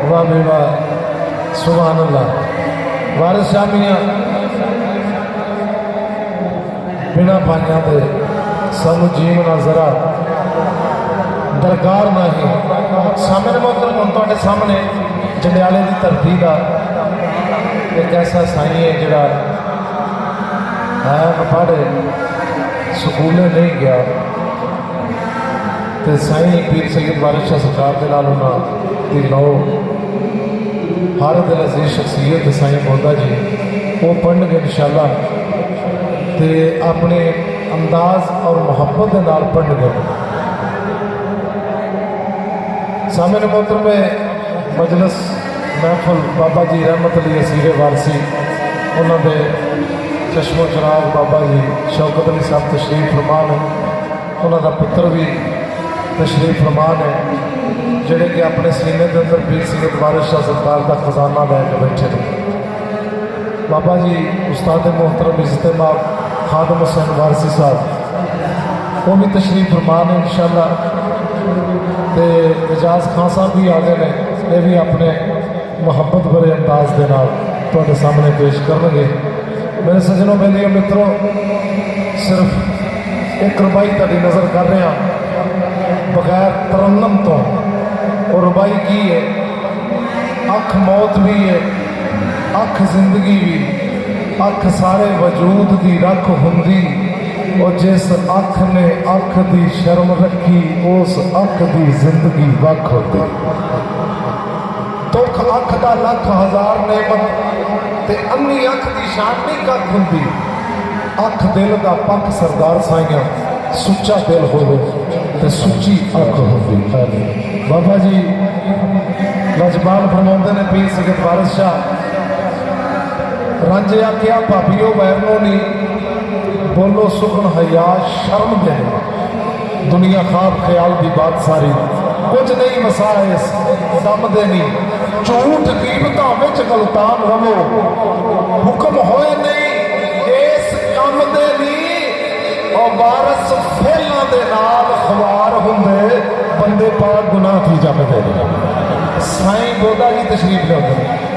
वाह बे वाह, सुभान अल्लाह। वारिस शाह मियां बिना पाइया दे सानू जीवना जरा दरकार नहीं। सामने मोहतरम हुण तुहाडे सामने जंडियाले की धरती का एक ऐसा साई है जिहड़ा है अनपढ़, स्कूले नहीं गया, तो साई पीर सैयद वारिस शाह सरकार के नाल उन्होंने लो हर दिल अजीज शख्सियत साई मोदा जी वो पढ़नगे इंशाअल्लाह, तो अपने अंदाज और मुहब्बत के नाल पढ़नगे। सामने मोहतरम में मजलस महफल बाबा जी रहमत अली असीर वारसी उन्होंने चश्मो चराग बाबा जी शौकत अली साहब तशरीफ फरमान है, उन्होंने पुत्र भी तशरीफ फरमान है, जोड़े कि अपने सीने के अंदर पीर सैयद वारिस शाह सरकार का खजाना लैके बैठे थे। बाबा जी उस्ताद मोहतरम इज्तिमा खादम हुसैन वारसी साहब वो भी तशरीफ फरमान है इंशाअल्लाह, तो एजाज खान साहब भी आ गए हैं, ये भी अपने मुहब्बत भरे अंदाज के नाल तुहाडे सामने पेश करेंगे। मेरे सजनों बेलियो मित्रों, सिर्फ एक रुबाई तुहाडी नज़र कर रहे हैं बगैर तरन्नम तो। और रुबाई की है, अख मौत भी है, अख जिंदगी भी, अख सारे वजूद की रख हुंदी, और जिस अख ने अख की शर्म रखी उस अख की जिंदगी वख होती। दुख अख का लख हजार नेमत ते अन्नी अख की शान नहीं कख हुंदी। अख दिल का पख सरदार साइया, सुच्चा दिल होवे ते सुच्ची अख होती। बाबा जी लजपाल फरमाते ने पीर सैयद वारिस शाह रंज आख्या भाभीओ बैरनो नहीं बोलो सुखन हया शर्म दे, दुनिया खाब ख्याल की बात सारी कुछ नहीं वसाए दम दे नहीं, झूठ कीमतों में गलतान रवो, हुक्म होए नहीं इस कम दे नहीं, और वारस फेलों के नाल खवार होंगे बंदे पाक गुनाह की जमदे। साईं बोदा जी तशरीफ ले।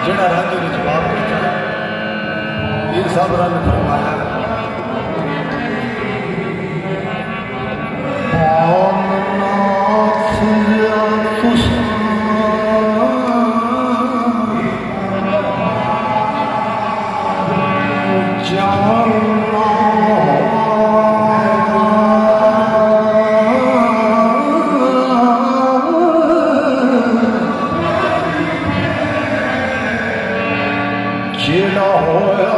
ਜਿਹੜਾ ਰਾਜੇ ਨੂੰ ਜਵਾਬ ਦਿੱਤਾ ਇਹ ਸਭ ਰੰਗ ਫਰਮਾਇਆ ਜਿਹੜਾ ਹੋਇਆ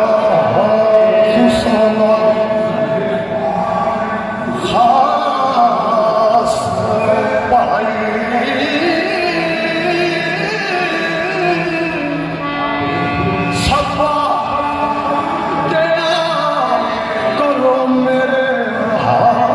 ਸੁਸਾਨਾ ਖਾਸ ਭਾਈ ਸਭਾ ਤੇਰਾ ਕਰੋ ਮੇਰੇ ਹਾਲ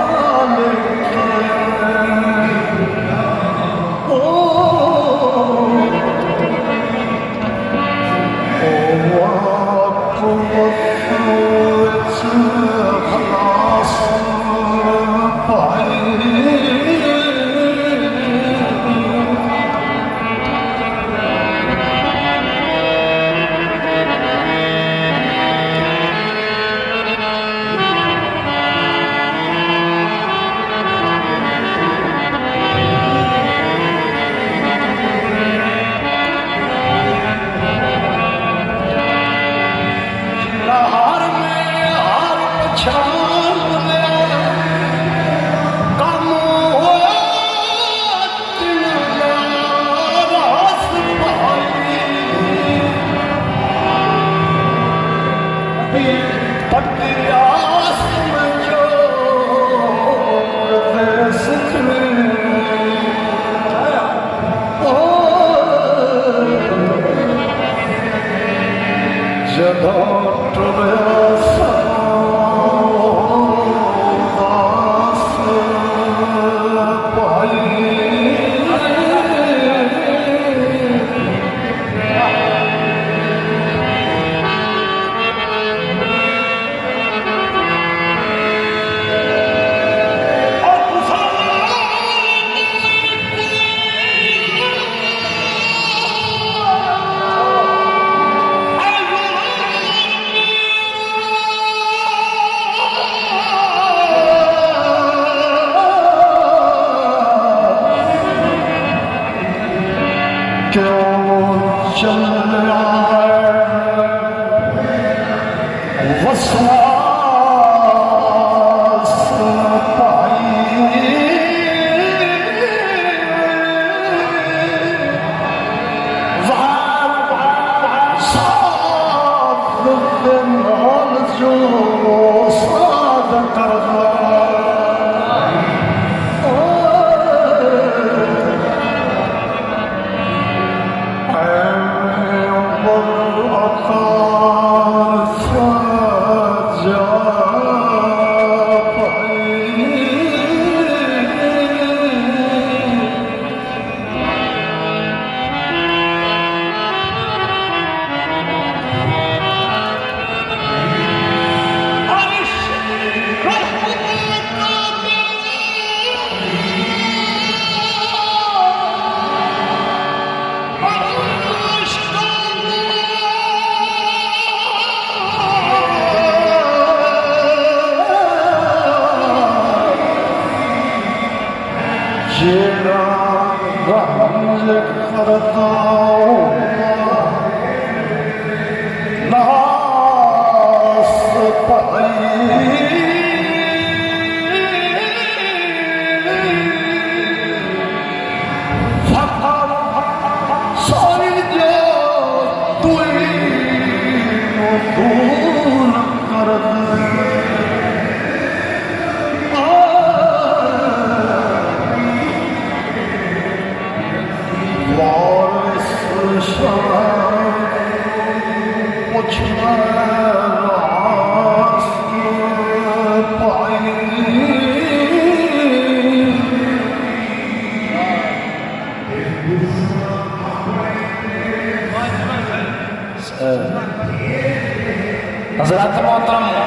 हजरत मोहतरम जी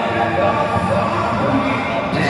जी